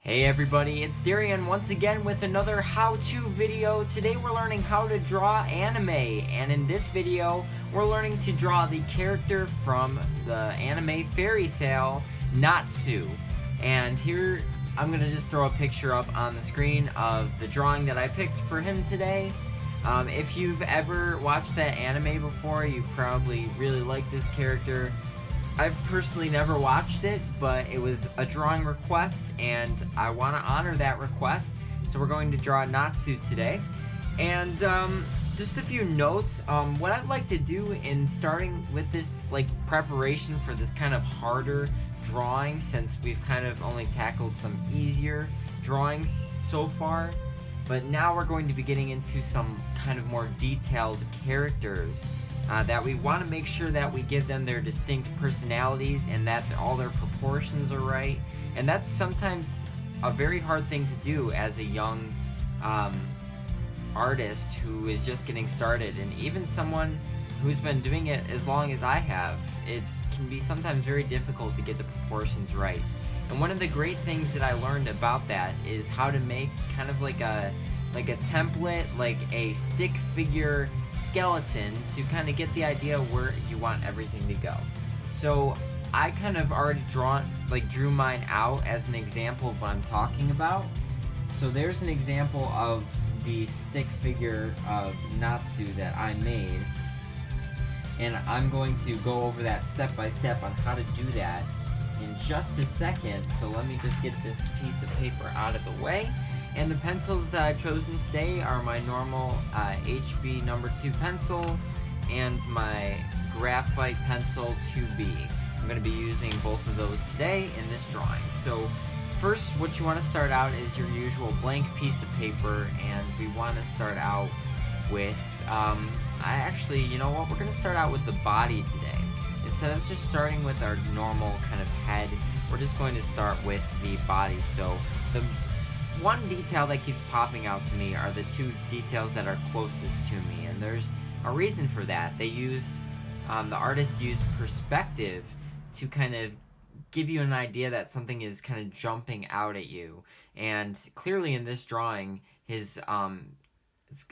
Hey everybody, it's Darian once again with another how-to video. Today we're learning how to draw anime, and in this video we're learning to draw the character from the anime fairy tale Natsu. And here I'm gonna just throw a picture up on the screen of the drawing that I picked for him today. If you've ever watched that anime before, you probably really like this character. I've personally never watched it, but it was a drawing request, and I want to honor that request, so we're going to draw Natsu today. And just a few notes. What I'd like to do in starting with this preparation for this kind of harder drawing, since we've kind of only tackled some easier drawings so far, but now we're going to be getting into some kind of more detailed characters. That we want to make sure that we give them their distinct personalities and that all their proportions are right. And that's sometimes a very hard thing to do as a young artist who is just getting started. And even someone who's been doing it as long as I have, it can be sometimes very difficult to get the proportions right. And one of the great things that I learned about that is how to make kind of like a template, like a stick figure skeleton, to kind of get the idea where you want everything to go. So I kind of already drew mine out as an example of what I'm talking about. So there's an example of the stick figure of Natsu that I made, and I'm going to go over that step by step on how to do that in just a second. So let me just get this piece of paper out of the way. And the pencils that I've chosen today are my normal HB number 2 pencil and my graphite pencil 2B. I'm going to be using both of those today in this drawing. So first, what you want to start out is your usual blank piece of paper, and we want to start out with, you know what, we're going to start out with the body today. Instead of just starting with our normal kind of head, we're just going to start with the body. So the one detail that keeps popping out to me are the two details that are closest to me, and there's a reason for that. They use, the artist used perspective to kind of give you an idea that something is kind of jumping out at you. And clearly in this drawing, it's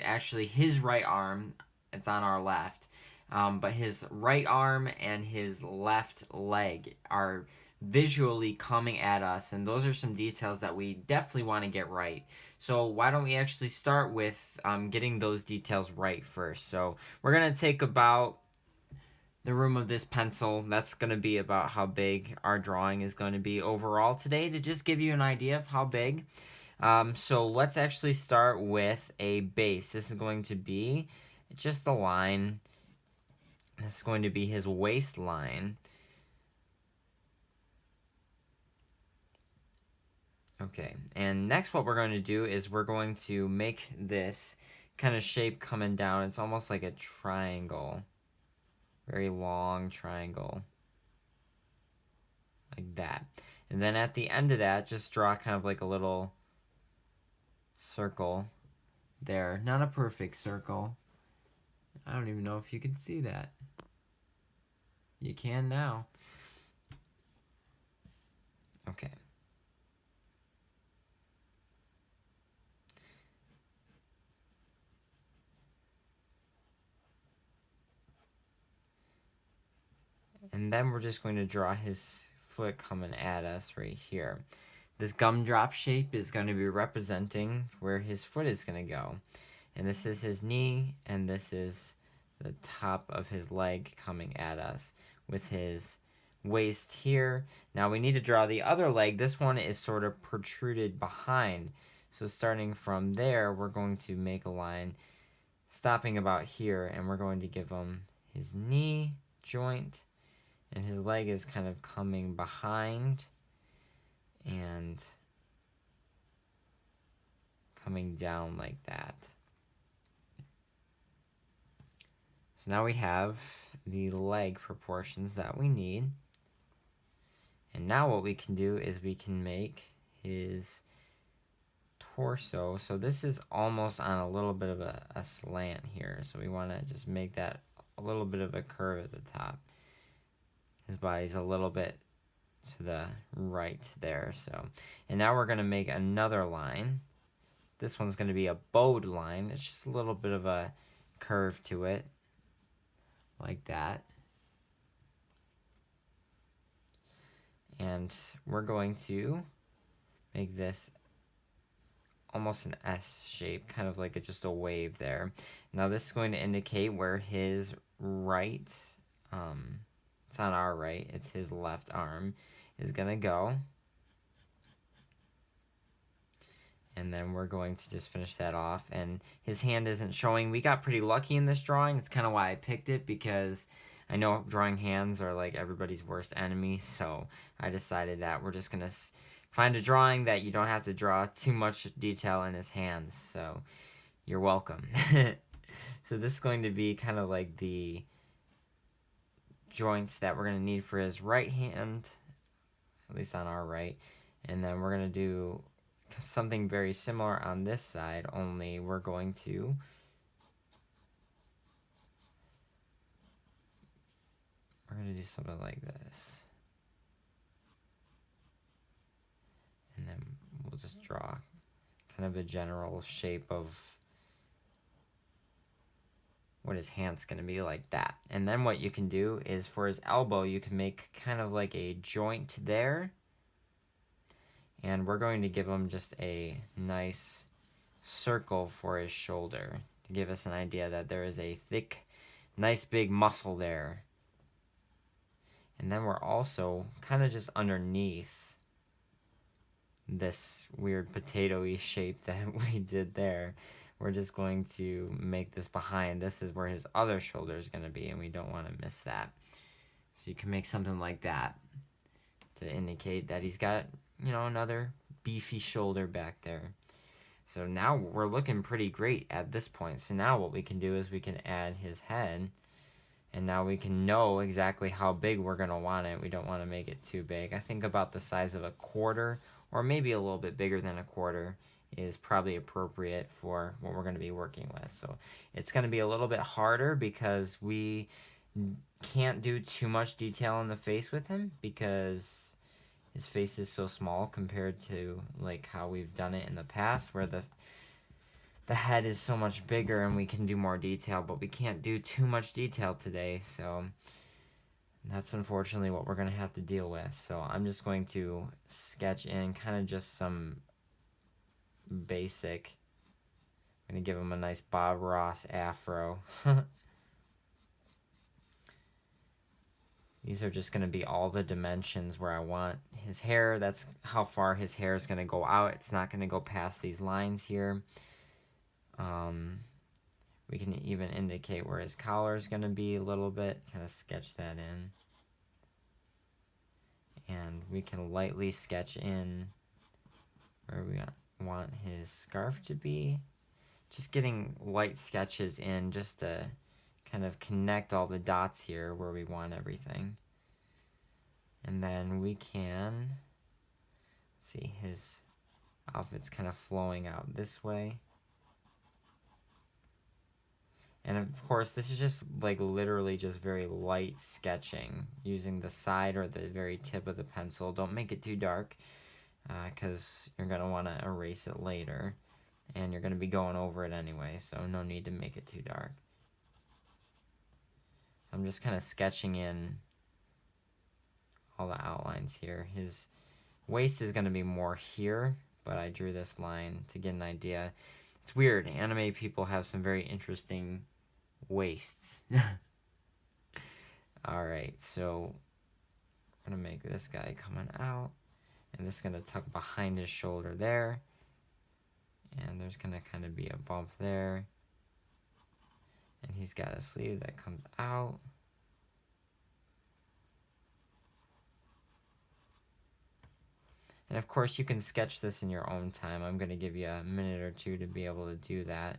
actually his right arm, it's on our left, but his right arm and his left leg are visually coming at us, and those are some details that we definitely want to get right. So why don't we actually start with getting those details right first. So we're going to take about the room of this pencil. That's going to be about how big our drawing is going to be overall today, to just give you an idea of how big. So let's actually start with a base. This is going to be just a line. This is going to be his waistline. Okay, and next what we're going to do is we're going to make this kind of shape coming down. It's almost like a triangle. Very long triangle. Like that. And then at the end of that, just draw kind of like a little circle there. Not a perfect circle. I don't even know if you can see that. You can now. Okay. And then we're just going to draw his foot coming at us right here. This gumdrop shape is going to be representing where his foot is going to go. And this is his knee, and this is the top of his leg coming at us with his waist here. Now we need to draw the other leg. This one is sort of protruded behind. So starting from there, we're going to make a line stopping about here, and we're going to give him his knee joint. And his leg is kind of coming behind and coming down like that. So now we have the leg proportions that we need. And now what we can do is we can make his torso. So this is almost on a little bit of a slant here. So we want to just make that a little bit of a curve at the top. His body's a little bit to the right there. So, and now we're going to make another line. This one's going to be a bowed line. It's just a little bit of a curve to it, like that. And we're going to make this almost an S shape, kind of like just a wave there. Now this is going to indicate where his right, it's on our right, it's his left arm, is going to go. And then we're going to just finish that off. And his hand isn't showing. We got pretty lucky in this drawing. It's kind of why I picked it, because I know drawing hands are like everybody's worst enemy. So I decided that we're just going to find a drawing that you don't have to draw too much detail in his hands. So you're welcome. So this is going to be kind of like the joints that we're going to need for his right hand, at least on our right. And then we're going to do something very similar on this side, only we're going to do something like this. And then we'll just draw kind of a general shape of what his hand's going to be, like that. And then what you can do is for his elbow, you can make kind of like a joint there. And we're going to give him just a nice circle for his shoulder to give us an idea that there is a thick, nice big muscle there. And then we're also kind of just underneath this weird potato-y shape that we did there. We're just going to make this behind. This is where his other shoulder is going to be, and we don't want to miss that. So you can make something like that to indicate that he's got, you know, another beefy shoulder back there. So now we're looking pretty great at this point. So now what we can do is we can add his head, and now we can know exactly how big we're going to want it. We don't want to make it too big. I think about the size of a quarter, or maybe a little bit bigger than a quarter, is probably appropriate for what we're going to be working with. So it's going to be a little bit harder because we can't do too much detail in the face with him, because his face is so small compared to like how we've done it in the past, where the head is so much bigger and we can do more detail, but we can't do too much detail today. So that's unfortunately what we're going to have to deal with. So I'm just going to sketch in kind of just some basic. I'm going to give him a nice Bob Ross afro. These are just going to be all the dimensions where I want his hair. That's how far his hair is going to go out. It's not going to go past these lines here. We can even indicate where his collar is going to be a little bit. Kind of sketch that in. And we can lightly sketch in where we want his scarf to be. Just getting light sketches in just to kind of connect all the dots here where we want everything. And then we can see his outfit's kind of flowing out this way. And of course, this is just like literally just very light sketching using the side or the very tip of the pencil. Don't make it too dark, because you're going to want to erase it later. And you're going to be going over it anyway, so no need to make it too dark. So I'm just kind of sketching in all the outlines here. His waist is going to be more here, but I drew this line to get an idea. It's weird. Anime people have some very interesting waists. Alright, so I'm going to make this guy coming out, and this is going to tuck behind his shoulder there. And there's going to kind of be a bump there. And he's got a sleeve that comes out. And of course, you can sketch this in your own time. I'm going to give you a minute or two to be able to do that.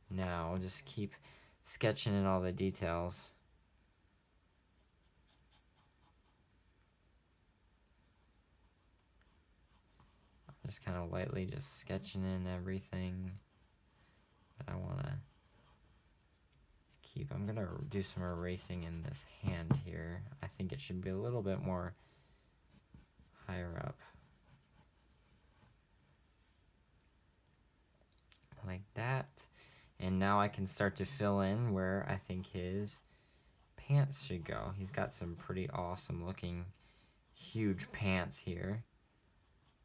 Now, just keep sketching in all the details. Just kind of lightly just sketching in everything that I want to keep. I'm going to do some erasing in this hand here. I think it should be a little bit more higher up. Like that. And now I can start to fill in where I think his pants should go. He's got some pretty awesome looking huge pants here.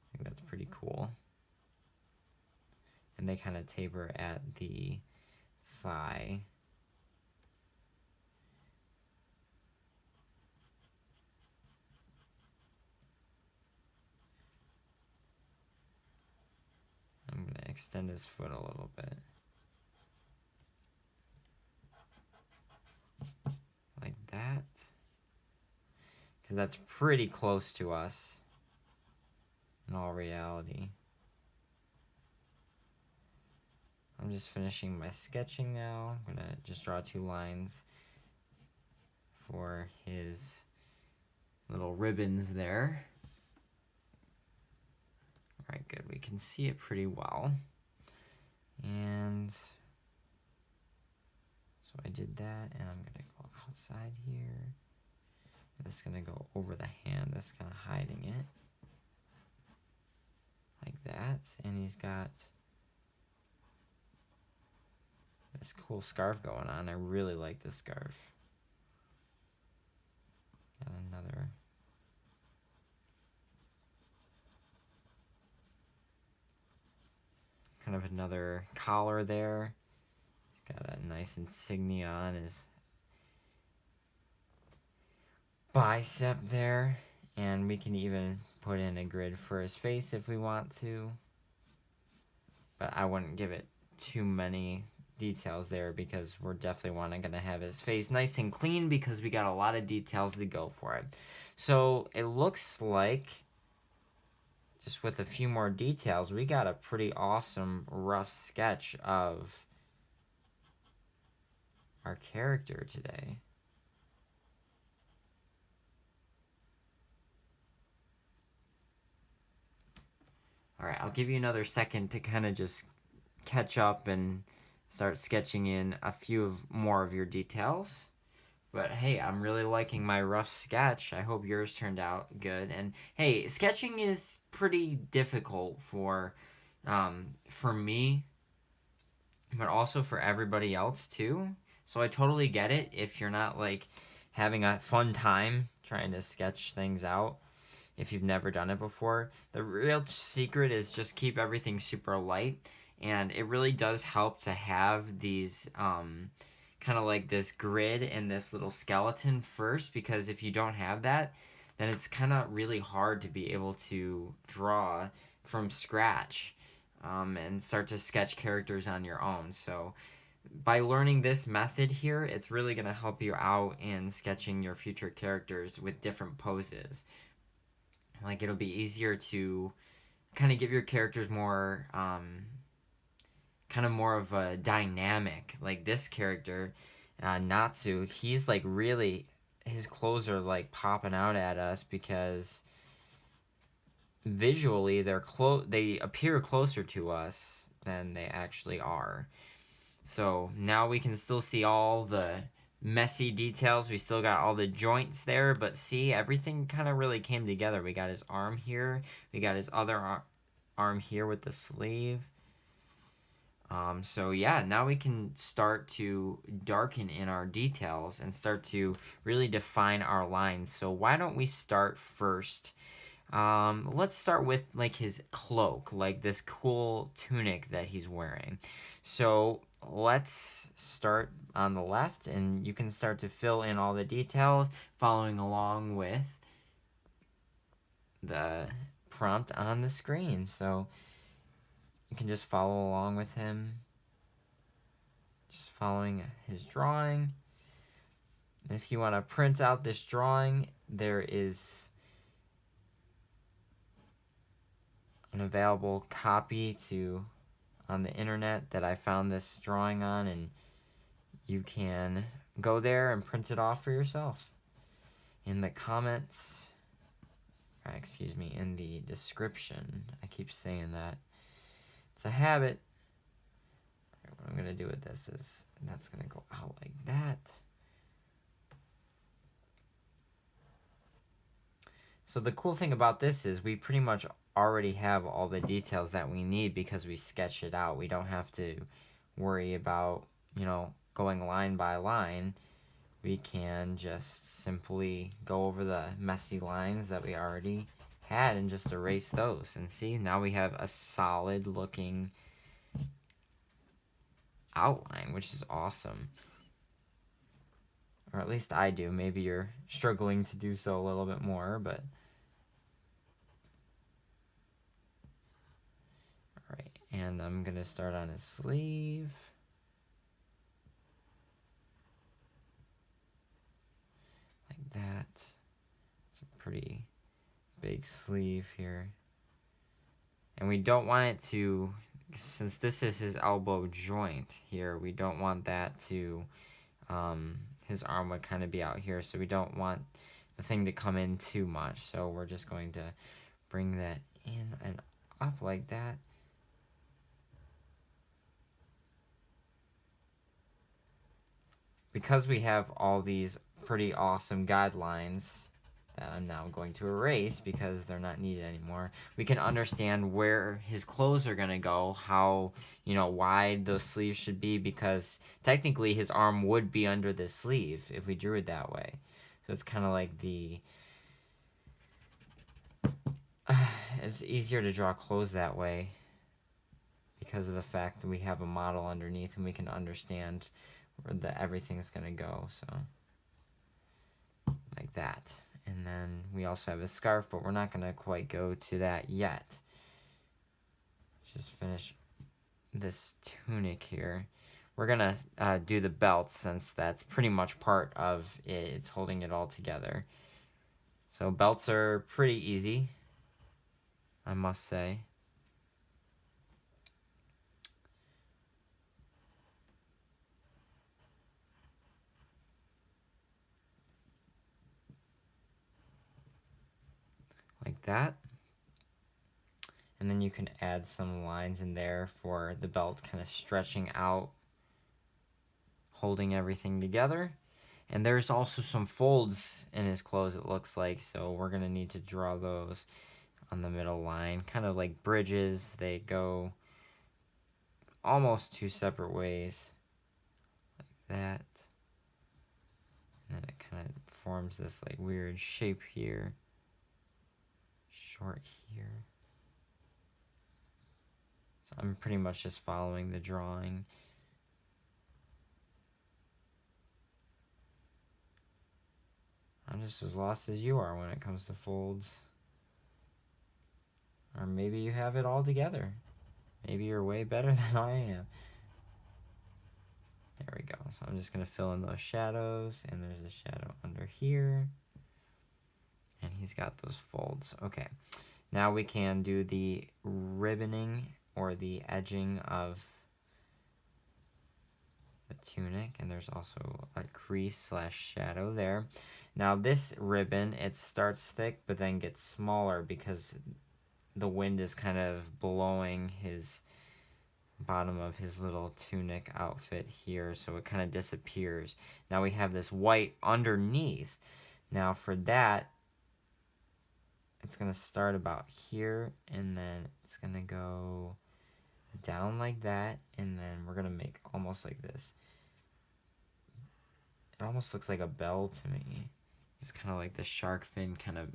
I think that's pretty cool. And they kind of taper at the thigh. I'm going to extend his foot a little bit. Like that. Because that's pretty close to us in all reality. I'm just finishing my sketching now. I'm going to just draw 2 lines for his little ribbons there. Alright, good. We can see it pretty well. And so I did that, and I'm going to go outside here. This is going to go over the hand. That's kind of hiding it. Like that. And he's got this cool scarf going on. I really like this scarf. Got another. Kind of another collar there. He's got a nice insignia on his bicep there. And we can even put in a grid for his face if we want to. But I wouldn't give it too many details there because we're definitely going to have his face nice and clean because we got a lot of details to go for it. So it looks like, just with a few more details, we got a pretty awesome rough sketch of our character today. Alright, I'll give you another second to kind of just catch up and start sketching in a few more of your details. But hey, I'm really liking my rough sketch. I hope yours turned out good. And hey, sketching is pretty difficult for me, but also for everybody else too. So I totally get it if you're not like having a fun time trying to sketch things out. If you've never done it before, the real secret is just keep everything super light. And it really does help to have these kind of like this grid and this little skeleton first, because if you don't have that, then it's kind of really hard to be able to draw from scratch and start to sketch characters on your own. So by learning this method here, it's really going to help you out in sketching your future characters with different poses. Like, it'll be easier to kind of give your characters more kind of more of a dynamic. Like this character, Natsu, he's like really, his clothes are like popping out at us because visually they appear closer to us than they actually are. So now we can still see all the messy details. We still got all the joints there, but see, everything kind of really came together. We got his arm here. We got his other arm here with the sleeve. So yeah, now we can start to darken in our details and start to really define our lines. So why don't we start first? Let's start with like his cloak, like this cool tunic that he's wearing. So let's start on the left, and you can start to fill in all the details following along with the prompt on the screen. So you can just follow along with him, just following his drawing. And if you want to print out this drawing, there is an available copy on the internet that I found this drawing on, and you can go there and print it off for yourself. In the comments, in the description, I keep saying that. It's a habit. What I'm going to do with this is, that's going to go out like that. So the cool thing about this is we pretty much already have all the details that we need because we sketched it out. We don't have to worry about, going line by line. We can just simply go over the messy lines that we already had and just erase those. And see, now we have a solid looking outline, which is awesome. Or at least I do. Maybe you're struggling to do so a little bit more, but... Alright, and I'm going to start on his sleeve. Like that. It's a pretty big sleeve here. And we don't want it to, since this is his elbow joint here, we don't want that to, his arm would kind of be out here, so we don't want the thing to come in too much. So we're just going to bring that in and up like that. Because we have all these pretty awesome guidelines that I'm now going to erase because they're not needed anymore, we can understand where his clothes are going to go, how, wide those sleeves should be, because technically his arm would be under this sleeve if we drew it that way. So it's kind of like it's easier to draw clothes that way because of the fact that we have a model underneath and we can understand where everything's going to go. So like that. And then we also have a scarf, but we're not going to quite go to that yet. Let's just finish this tunic here. We're going to do the belt since that's pretty much part of it. It's holding it all together. So belts are pretty easy, I must say. Like that. And then you can add some lines in there for the belt kind of stretching out, holding everything together. And there's also some folds in his clothes, it looks like, so we're going to need to draw those on the middle line, kind of like bridges. They go almost two separate ways, like that. And then it kind of forms this like weird shape here. Short here. So I'm pretty much just following the drawing. I'm just as lost as you are when it comes to folds. Or maybe you have it all together. Maybe you're way better than I am. There we go. So I'm just going to fill in those shadows, and there's a shadow under here. And he's got those folds. Okay. Now we can do the ribboning or the edging of the tunic, and there's also a crease / shadow there. Now this ribbon, it starts thick but then gets smaller because the wind is kind of blowing his bottom of his little tunic outfit here, so it kind of disappears. Now we have this white underneath. Now for that, it's going to start about here, and then it's going to go down like that, and then we're going to make almost like this. It almost looks like a bell to me. It's kind of like the shark fin, kind of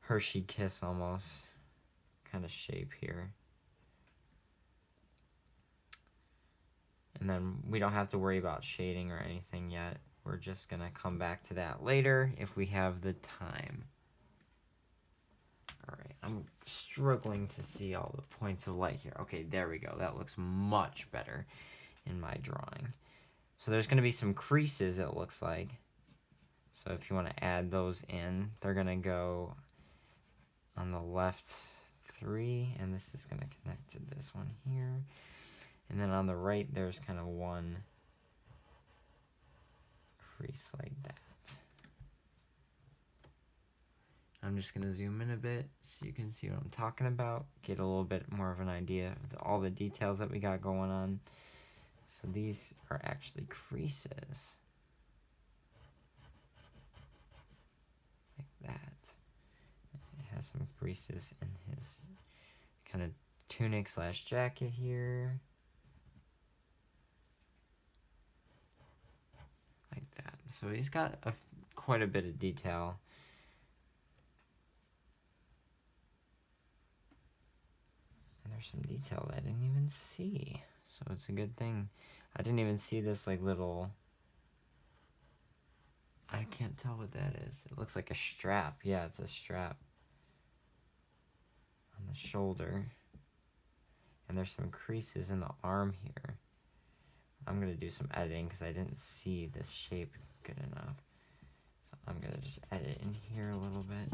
Hershey kiss almost kind of shape here. And then we don't have to worry about shading or anything yet. We're just going to come back to that later if we have the time. Alright, I'm struggling to see all the points of light here. Okay, there we go. That looks much better in my drawing. So there's going to be some creases, it looks like. So if you want to add those in, they're going to go on the left 3, and this is going to connect to this one here. And then on the right, there's kind of one crease like that. I'm just going to zoom in a bit so you can see what I'm talking about, get a little bit more of an idea of all the details that we got going on. So these are actually creases. Like that. has some creases in his kind of tunic / jacket here. Like that. So he's got quite a bit of detail. And there's some detail that I didn't even see. So it's a good thing. I didn't even see this like little... I can't tell what that is. It looks like a strap. Yeah, it's a strap on the shoulder. And there's some creases in the arm here. I'm going to do some editing because I didn't see this shape good enough. So I'm going to just edit in here a little bit.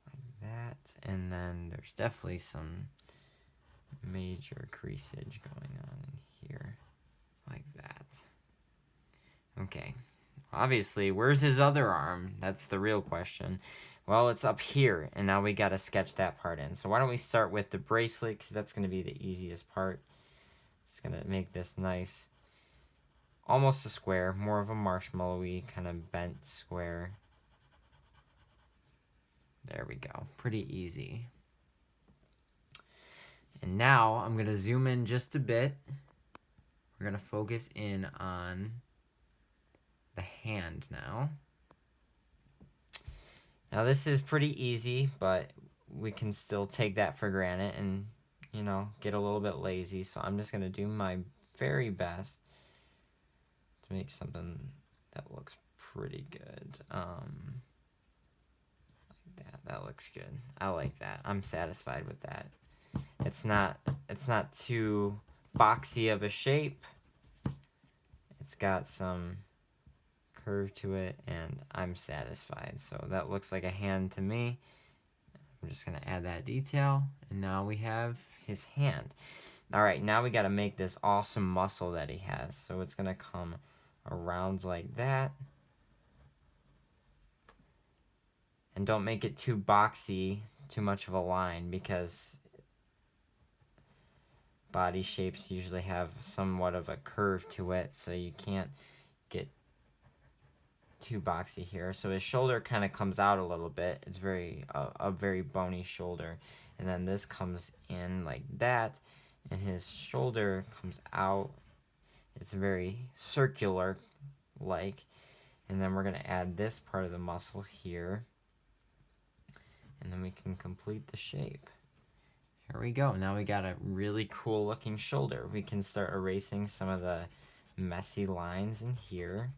Like that. And then there's definitely some major creasage going on in here. Like that. Okay. Obviously, where's his other arm? That's the real question. Well, it's up here, and now we got to sketch that part in. So why don't we start with the bracelet, because that's going to be the easiest part. Just going to make this nice, almost a square, more of a marshmallowy kind of bent square. There we go. Pretty easy. And now I'm going to zoom in just a bit. We're going to focus in on the hand now. Now this is pretty easy, but we can still take that for granted and, you know, get a little bit lazy. So I'm just going to do my very best to make something that looks pretty good. Like that. That looks good. I like that. I'm satisfied with that. It's not too boxy of a shape. It's got some curve to it, and I'm satisfied. So that looks like a hand to me. I'm just going to add that detail, and now we have his hand. All right, now we got to make this awesome muscle that he has. So it's going to come around like that. And don't make it too boxy, too much of a line, because body shapes usually have somewhat of a curve to it, so you can't get too boxy here. So his shoulder kind of comes out a little bit. It's a very bony shoulder, and then this comes in like that, and his shoulder comes out. It's very circular like, and then we're going to add this part of the muscle here, and then we can complete the shape. There we go. Now we got a really cool looking shoulder. We can start erasing some of the messy lines in here.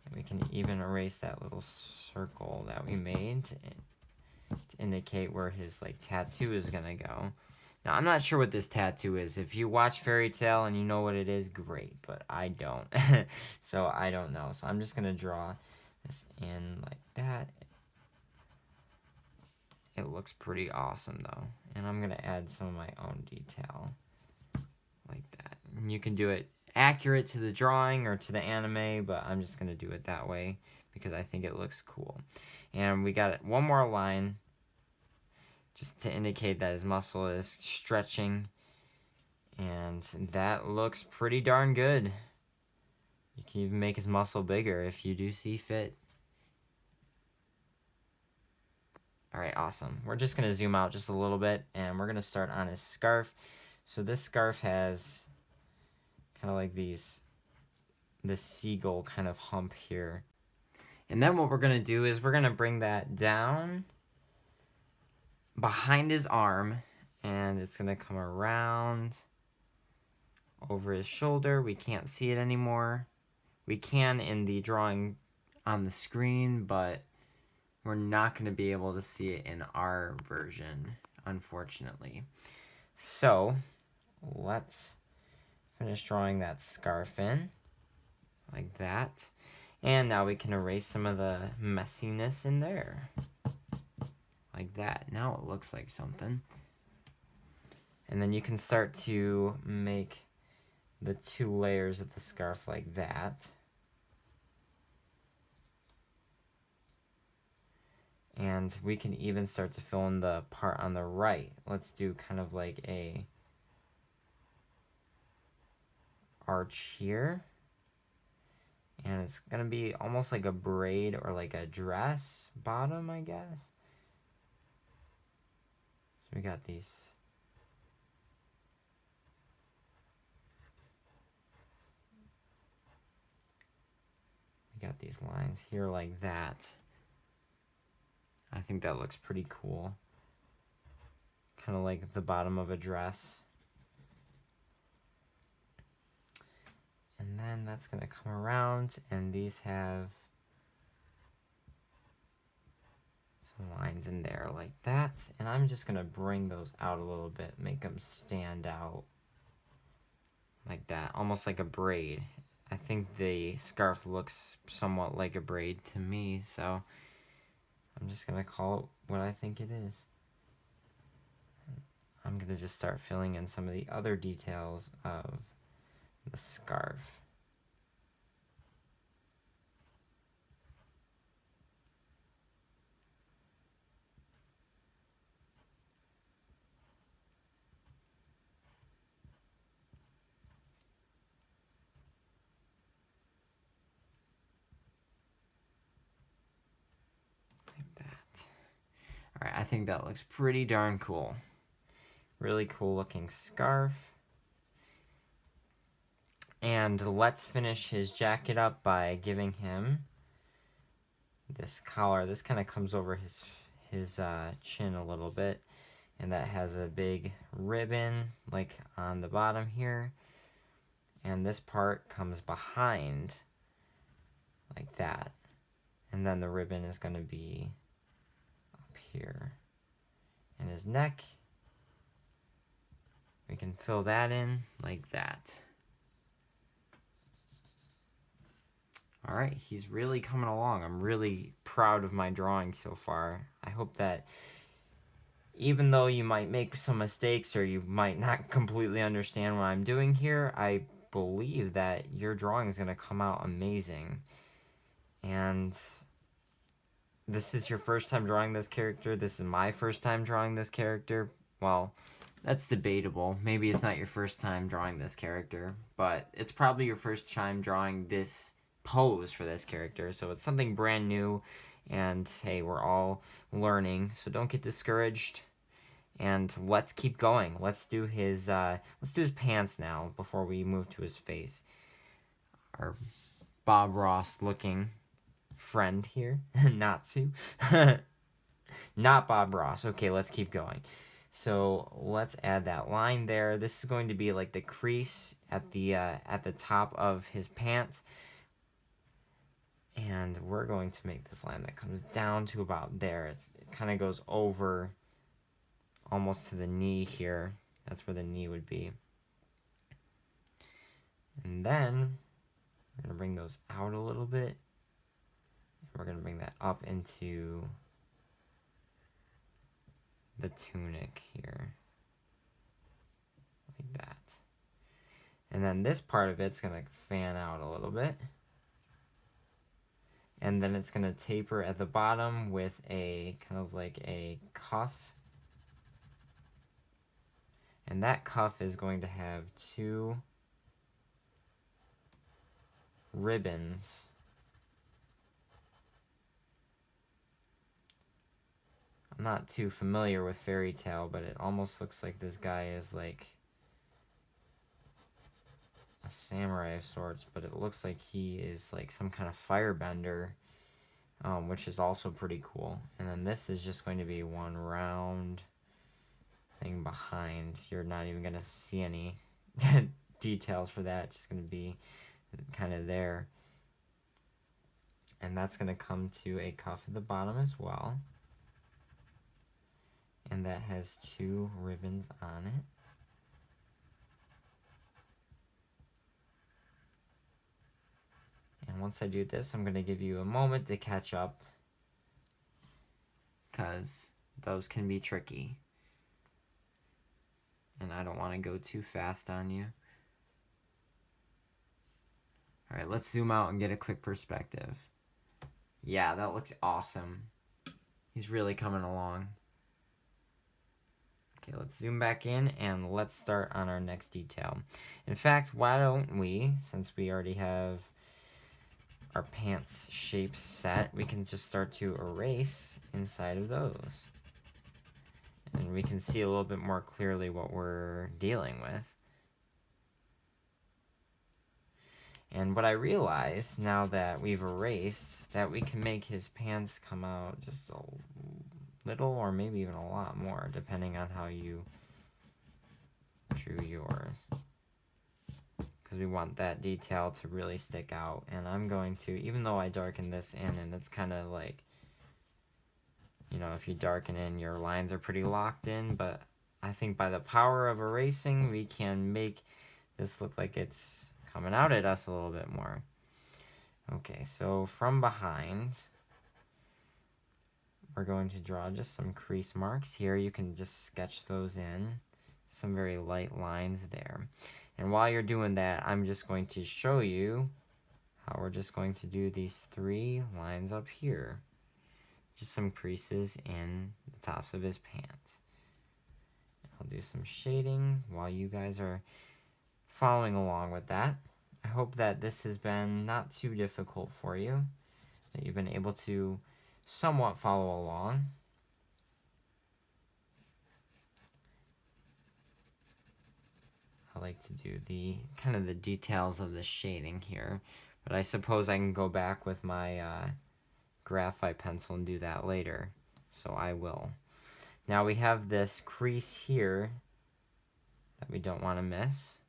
And we can even erase that little circle that we made to indicate where his like tattoo is gonna go. Now I'm not sure what this tattoo is. If you watch Fairy Tail and you know what it is, great, but I don't. So I don't know. So I'm just gonna draw this in like that. It looks pretty awesome though. And I'm gonna add some of my own detail like that. And you can do it accurate to the drawing or to the anime, but I'm just gonna do it that way because I think it looks cool. And we got one more line just to indicate that his muscle is stretching, and that looks pretty darn good. You can even make his muscle bigger if you do see fit. Alright, awesome. We're just going to zoom out just a little bit, and we're going to start on his scarf. So this scarf has kind of like this seagull kind of hump here. And then what we're going to do is we're going to bring that down behind his arm, and it's going to come around over his shoulder. We can't see it anymore. We can in the drawing on the screen, but we're not going to be able to see it in our version, unfortunately. So let's finish drawing that scarf in like that. And now we can erase some of the messiness in there like that. Now it looks like something. And then you can start to make the 2 layers of the scarf like that. And we can even start to fill in the part on the right. Let's do kind of like a arch here. And it's going to be almost like a braid or like a dress bottom, I guess. So we got these. We got these lines here like that. I think that looks pretty cool. Kind of like the bottom of a dress. And then that's going to come around, and these have some lines in there like that. And I'm just going to bring those out a little bit, make them stand out like that, almost like a braid. I think the scarf looks somewhat like a braid to me, so I'm just going to call it what I think it is. I'm going to just start filling in some of the other details of the scarf. Like that. Alright, I think that looks pretty darn cool. Really cool looking scarf. And let's finish his jacket up by giving him this collar. This kind of comes over his chin a little bit, and that has a big ribbon like on the bottom here, and this part comes behind like that, and then the ribbon is going to be up here. And his neck, we can fill that in like that. Alright, he's really coming along. I'm really proud of my drawing so far. I hope that even though you might make some mistakes or you might not completely understand what I'm doing here, I believe that your drawing is going to come out amazing. And this is your first time drawing this character. This is my first time drawing this character. Well, that's debatable. Maybe it's not your first time drawing this character, but it's probably your first time drawing this pose for this character, so it's something brand new, and hey, we're all learning, so don't get discouraged, and let's keep going. Let's do his pants now before we move to his face. Our Bob Ross looking friend here, Natsu. Not Bob Ross. Okay, let's keep going. So let's add that line there. This is going to be like the crease at the top of his pants. And we're going to make this line that comes down to about there. It kind of goes over almost to the knee here. That's where the knee would be. And then we're going to bring those out a little bit. We're going to bring that up into the tunic here. Like that. And then this part of it's going to fan out a little bit. And then it's going to taper at the bottom with a kind of like a cuff. And that cuff is going to have two ribbons. I'm not too familiar with fairy tale, but it almost looks like this guy is like a samurai of sorts, but it looks like he is like some kind of firebender, which is also pretty cool. And then this is just going to be one round thing behind. You're not even going to see any details for that. It's just going to be kind of there. And that's going to come to a cuff at the bottom as well. And that has two ribbons on it. And once I do this, I'm going to give you a moment to catch up, because those can be tricky. And I don't want to go too fast on you. Alright, let's zoom out and get a quick perspective. Yeah, that looks awesome. He's really coming along. Okay, let's zoom back in and let's start on our next detail. In fact, why don't we, since we already have our pants shapes set, we can just start to erase inside of those. And we can see a little bit more clearly what we're dealing with. And what I realized now that we've erased, that we can make his pants come out just a little or maybe even a lot more, depending on how you drew yours. Because we want that detail to really stick out. And I'm going to, even though I darken this in, and it's kind of like, you know, if you darken in, your lines are pretty locked in, but I think by the power of erasing, we can make this look like it's coming out at us a little bit more. Okay, so from behind, we're going to draw just some crease marks here. You can just sketch those in, some very light lines there. And while you're doing that, I'm just going to show you how we're just going to do these 3 lines up here. Just some creases in the tops of his pants. I'll do some shading while you guys are following along with that. I hope that this has been not too difficult for you, that you've been able to somewhat follow along. I like to do the kind of the details of the shading here, but I suppose I can go back with my graphite pencil and do that later, so I will. Now we have this crease here that we don't want to miss.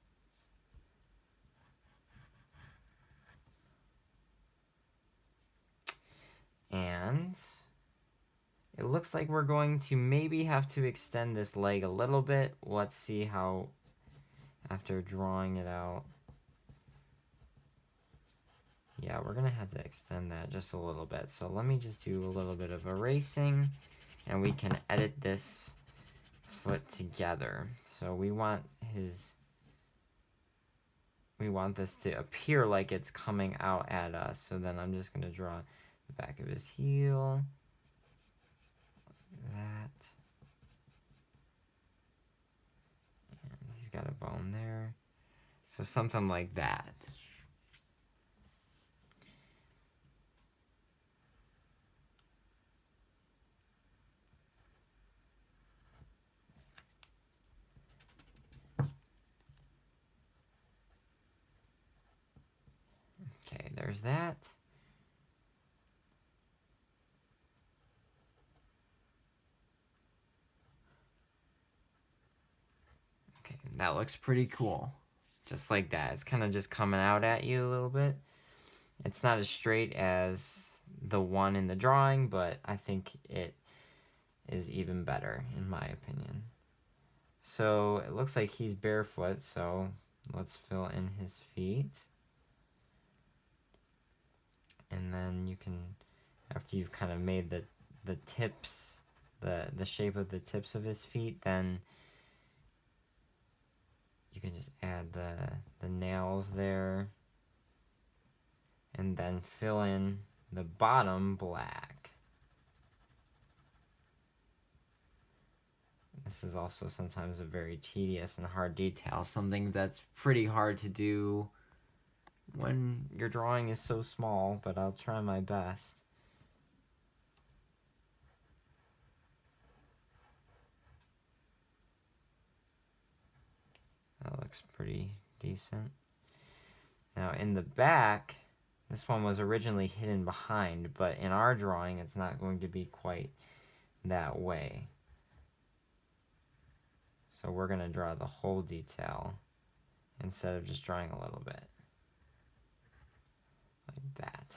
And it looks like we're going to maybe have to extend this leg a little bit. Let's see how, after drawing it out. Yeah, we're gonna have to extend that just a little bit. So let me just do a little bit of erasing, and we can edit this foot together. So we want this to appear like it's coming out at us. So then I'm just gonna draw the back of his heel. That. And he's got a bone there. So something like that. Okay, there's that. Okay, that looks pretty cool. Just like that. It's kind of just coming out at you a little bit. It's not as straight as the one in the drawing, but I think it is even better, in my opinion. So it looks like he's barefoot, so let's fill in his feet. And then you can, after you've kind of made the tips, the shape of the tips of his feet, then you can just add the nails there. And then fill in the bottom black. This is also sometimes a very tedious and hard detail, something that's pretty hard to do when your drawing is so small, but I'll try my best. That looks pretty decent. Now in the back, this one was originally hidden behind, but in our drawing, it's not going to be quite that way. So we're going to draw the whole detail instead of just drawing a little bit. Like that.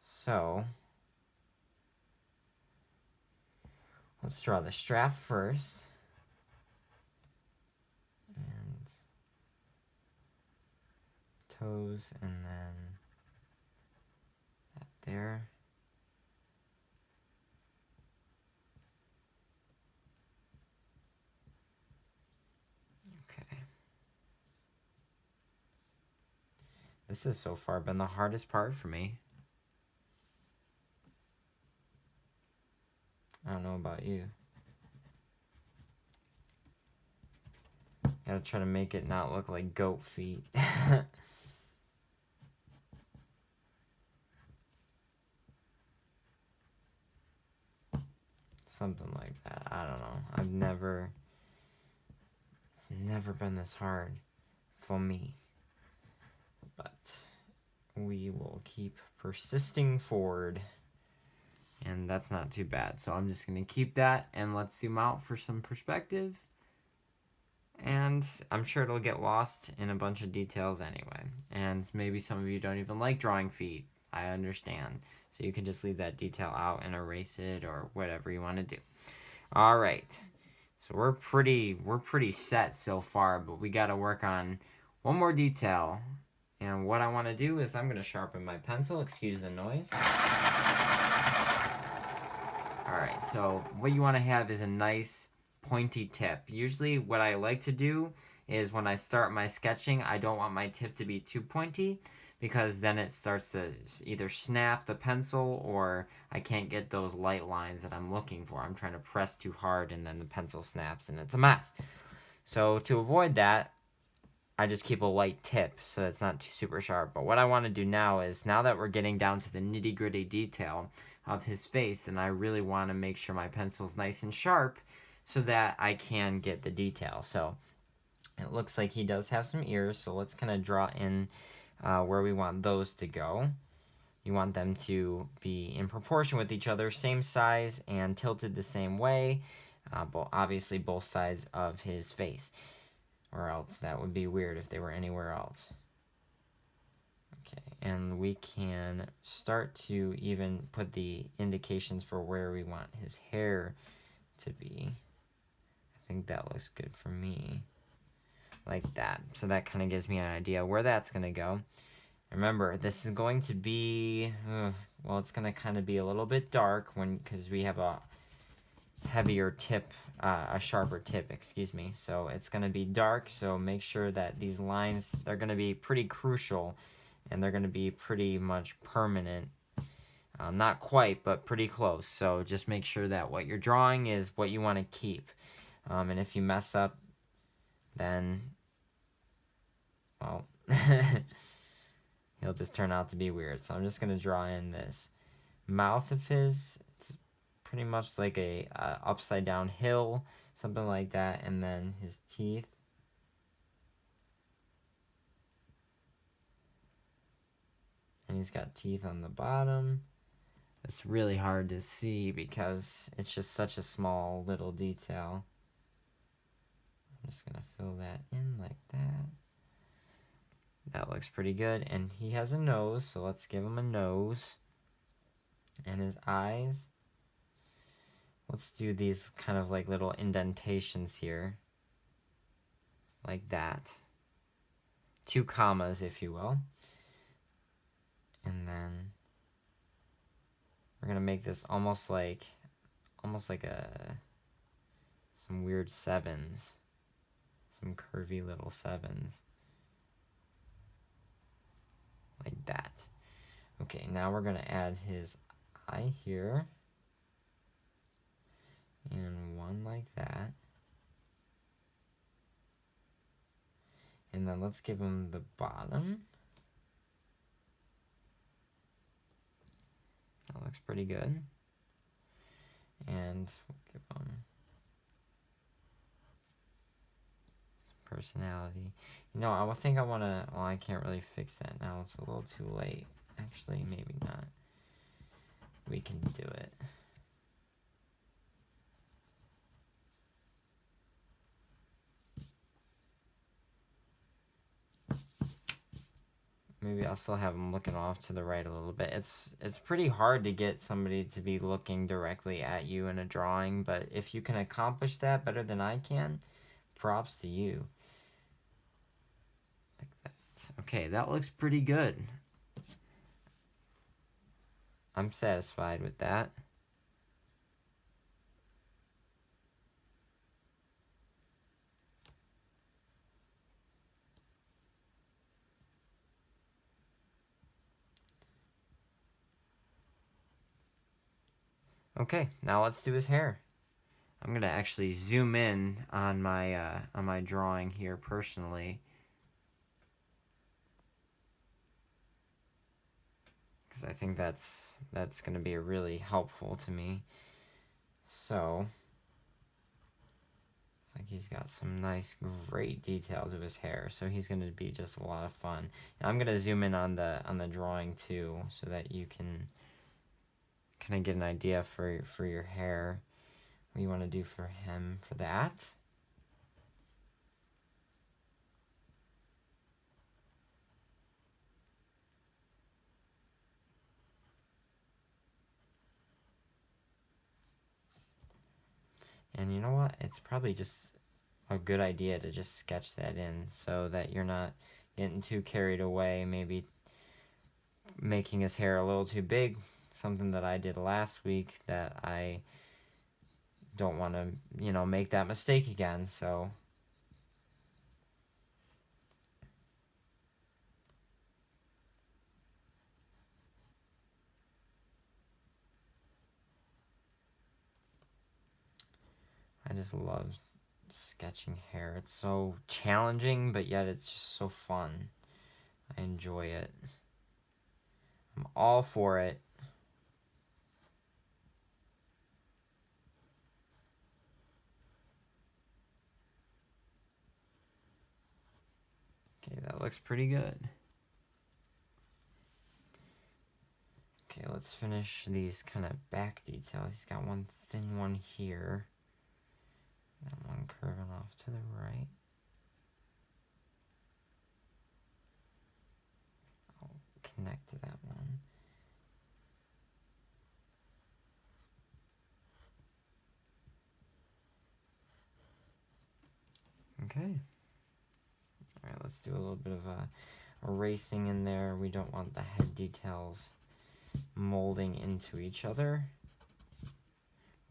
So, let's draw the strap first. And toes, and then that there. Okay. This has so far been the hardest part for me. I don't know about you. Gotta try to make it not look like goat feet. Something like that. I don't know. It's never been this hard for me. But we will keep persisting forward. And that's not too bad. So I'm just going to keep that, and let's zoom out for some perspective. And I'm sure it'll get lost in a bunch of details anyway. And maybe some of you don't even like drawing feet. I understand. So you can just leave that detail out and erase it or whatever you want to do. All right. So we're pretty set so far, but we got to work on one more detail. And what I want to do is I'm going to sharpen my pencil. Excuse the noise. All right. So what you want to have is a nice pointy tip. Usually what I like to do is when I start my sketching, I don't want my tip to be too pointy, because then it starts to either snap the pencil or I can't get those light lines that I'm looking for. I'm trying to press too hard and then the pencil snaps and it's a mess. So to avoid that, I just keep a light tip so it's not too super sharp. But what I want to do now is, now that we're getting down to the nitty-gritty detail of his face, then I really want to make sure my pencil's nice and sharp so that I can get the detail. So it looks like he does have some ears, so let's kind of draw in where we want those to go. You want them to be in proportion with each other, same size and tilted the same way, but obviously both sides of his face, or else that would be weird if they were anywhere else. Okay, and we can start to even put the indications for where we want his hair to be. I think that looks good for me. Like that. So that kind of gives me an idea where that's going to go. Remember, this is going to be, well, it's going to kind of be a little bit dark because we have a heavier tip, a sharper tip, excuse me. So it's going to be dark, so make sure that these lines, they're going to be pretty crucial, and they're going to be pretty much permanent. Not quite, but pretty close. So just make sure that what you're drawing is what you want to keep. And if you mess up, then, well, he'll just turn out to be weird. So I'm just going to draw in this mouth of his. It's pretty much like a upside down hill, something like that. And then his teeth. And he's got teeth on the bottom. It's really hard to see because it's just such a small little detail. I'm just going to fill that in like that. That looks pretty good. And he has a nose, so let's give him a nose. And his eyes. Let's do these kind of like little indentations here. Like that. 2 commas, if you will. And then we're going to make this almost like some weird sevens. Some curvy little sevens. Like that. Okay, now we're going to add his eye here. And one like that. And then let's give him the bottom. That looks pretty good. And we'll give him some personality. You know, I think I want to, well, I can't really fix that now. It's a little too late. Actually, maybe not. We can do it. Maybe I'll still have them looking off to the right a little bit. It's pretty hard to get somebody to be looking directly at you in a drawing, but if you can accomplish that better than I can, props to you. Like that. Okay, that looks pretty good. I'm satisfied with that. Okay, now let's do his hair. I'm gonna actually zoom in on my drawing here personally, because I think that's gonna be really helpful to me. So, it's like he's got some nice, great detail to his hair. So he's going to be just a lot of fun. And I'm going to zoom in on the drawing too, so that you can kind of get an idea for your hair, what you want to do for him for that. And you know what? It's probably just a good idea to just sketch that in so that you're not getting too carried away, maybe making his hair a little too big, something that I did last week that I don't want to, make that mistake again. So I just love sketching hair. It's so challenging, but yet it's just so fun. I enjoy it. I'm all for it. Okay, that looks pretty good. Okay, let's finish these kind of back details. He's got one thin one here. That one curving off to the right. I'll connect to that one. Okay. Alright, let's do a little bit of erasing in there. We don't want the head details molding into each other.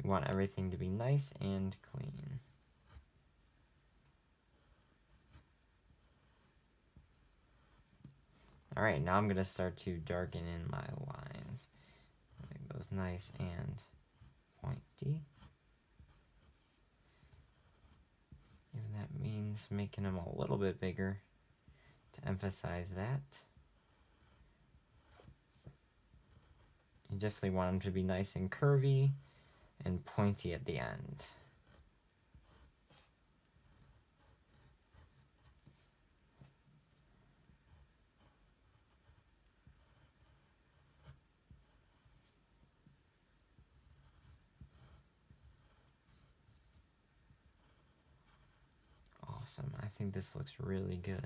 We want everything to be nice and clean. Alright, now I'm going to start to darken in my lines. Make those nice and pointy. Even that means making them a little bit bigger to emphasize that. You definitely want them to be nice and curvy and pointy at the end. Awesome. I think this looks really good.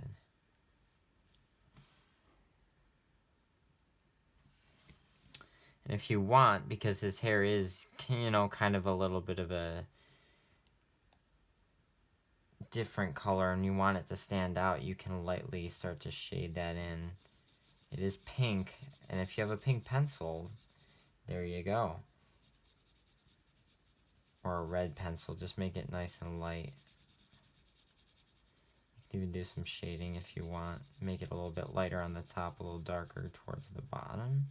And if you want, because his hair is, kind of a little bit of a different color and you want it to stand out, you can lightly start to shade that in. It is pink, and if you have a pink pencil, there you go. Or a red pencil, just make it nice and light. You can even do some shading if you want. Make it a little bit lighter on the top, a little darker towards the bottom.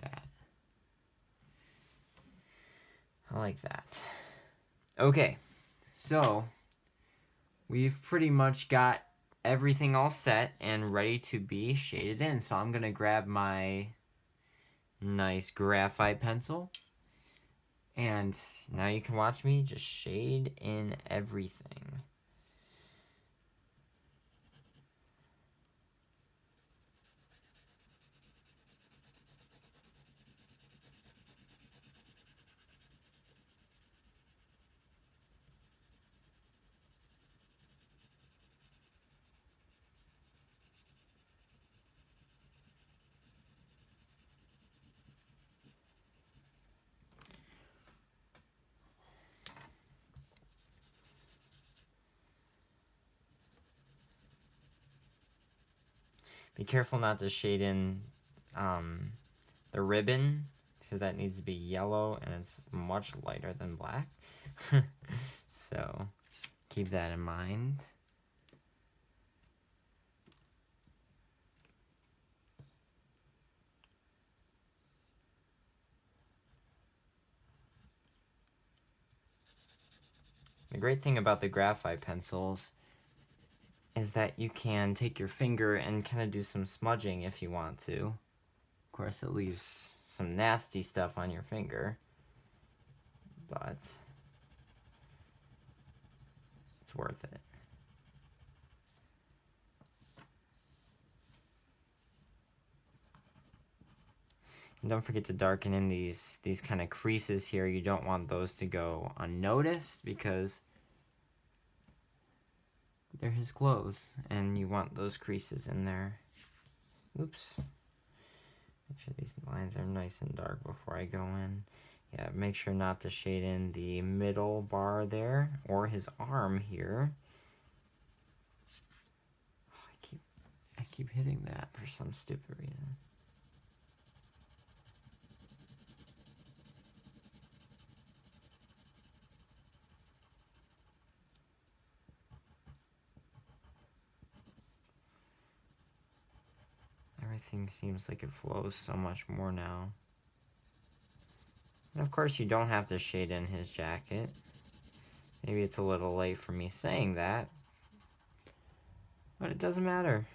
Like that. I like that. Okay, so we've pretty much got everything all set and ready to be shaded in. So I'm going to grab my nice graphite pencil. And now you can watch me just shade in everything. Be careful not to shade in the ribbon, because that needs to be yellow and it's much lighter than black. So keep that in mind. The great thing about the graphite pencils is that you can take your finger and kind of do some smudging if you want to. Of course, it leaves some nasty stuff on your finger, but it's worth it. And don't forget to darken in these kind of creases here. You don't want those to go unnoticed because they're his clothes, and you want those creases in there. Oops. Make sure these lines are nice and dark before I go in. Yeah, make sure not to shade in the middle bar there, or his arm here. Oh, I keep hitting that for some stupid reason. Everything seems like it flows so much more now. And of course, you don't have to shade in his jacket. Maybe it's a little late for me saying that, but it doesn't matter.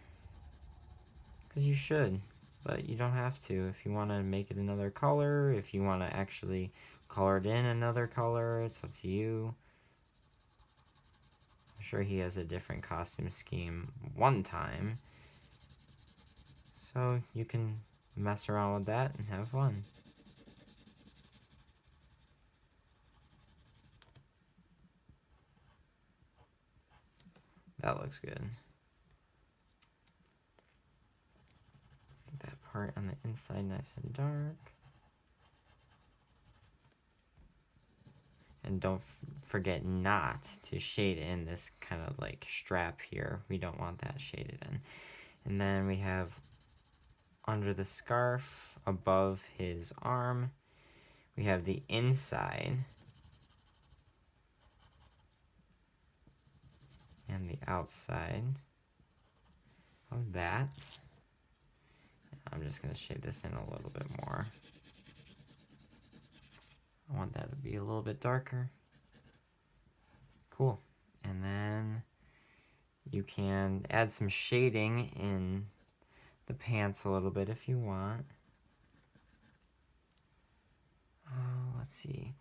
Because you should, but you don't have to. If you want to make it another color, if you want to actually color it in another color, it's up to you. I'm sure he has a different costume scheme one time, so you can mess around with that and have fun. That looks good. Get that part on the inside nice and dark. And don't forget not to shade in this kind of like strap here. We don't want that shaded in. And then we have under the scarf, above his arm, we have the inside and the outside of that. I'm just going to shade this in a little bit more. I want that to be a little bit darker. Cool. And then you can add some shading in the pants a little bit if you want. Let's see.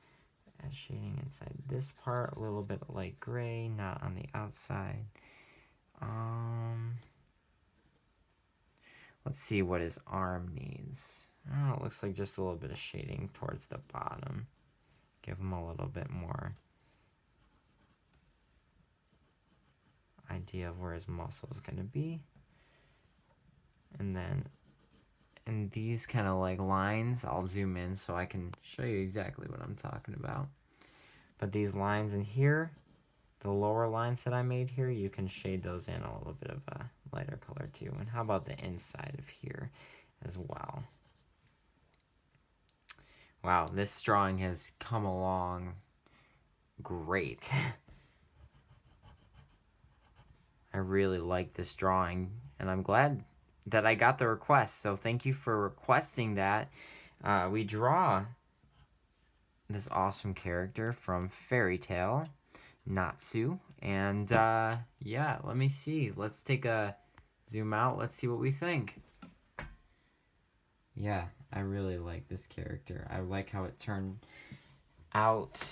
Add shading inside this part, a little bit light gray, not on the outside. Let's see what his arm needs. Oh, it looks like just a little bit of shading towards the bottom. Give him a little bit more idea of where his muscle is going to be. And then in these kind of like lines, I'll zoom in so I can show you exactly what I'm talking about. But these lines in here, the lower lines that I made here, you can shade those in a little bit of a lighter color too. And how about the inside of here as well? Wow, this drawing has come along great. I really like this drawing, and I'm glad that I got the request. So thank you for requesting that. We draw this awesome character from Fairy Tale, Natsu. And yeah, let me see. Let's take a zoom out. Let's see what we think. Yeah, I really like this character. I like how it turned out.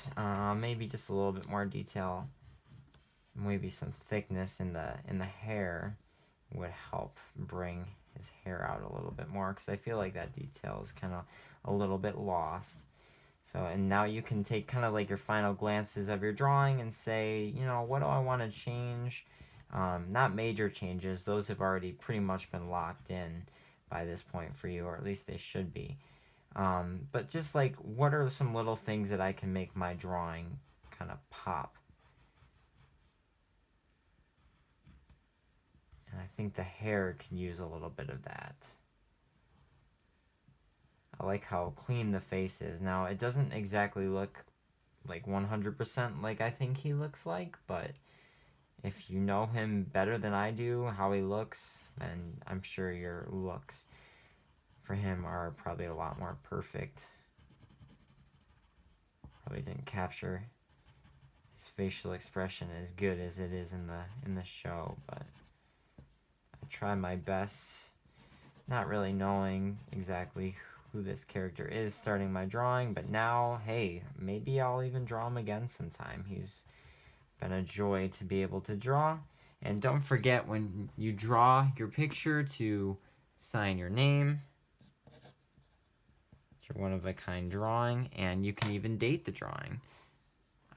Maybe just a little bit more detail. Maybe some thickness in the hair would help bring his hair out a little bit more, because I feel like that detail is kind of a little bit lost. So, and now you can take kind of like your final glances of your drawing and say, you know, what do I want to change? Not major changes. Those have already pretty much been locked in by this point for you, or at least they should be. But just like, what are some little things that I can make my drawing kind of pop? And I think the hair can use a little bit of that. I like how clean the face is. Now, it doesn't exactly look like 100% like I think he looks like, but if you know him better than I do, how he looks, then I'm sure your looks for him are probably a lot more perfect. Probably didn't capture his facial expression as good as it is in the show, but I try my best, not really knowing exactly who this character is starting my drawing, but now, hey, maybe I'll even draw him again sometime. He's been a joy to be able to draw. And don't forget, when you draw your picture, to sign your name. It's your one-of-a-kind drawing, and you can even date the drawing.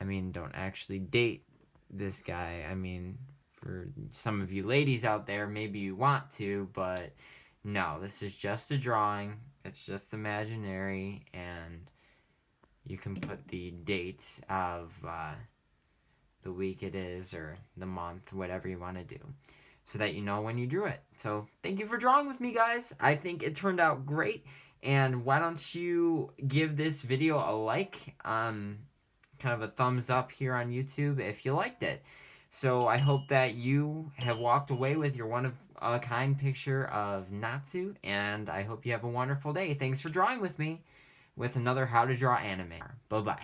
I mean, don't actually date this guy. I mean, for some of you ladies out there, maybe you want to, but no, this is just a drawing. It's just imaginary, and you can put the date of the week it is, or the month, whatever you want to do, so that you know when you drew it. So thank you for drawing with me, guys. I think it turned out great, and why don't you give this video a like, kind of a thumbs up here on YouTube if you liked it. So I hope that you have walked away with your one-of-a-kind picture of Natsu, and I hope you have a wonderful day. Thanks for drawing with me with another How to Draw Anime. Bye-bye.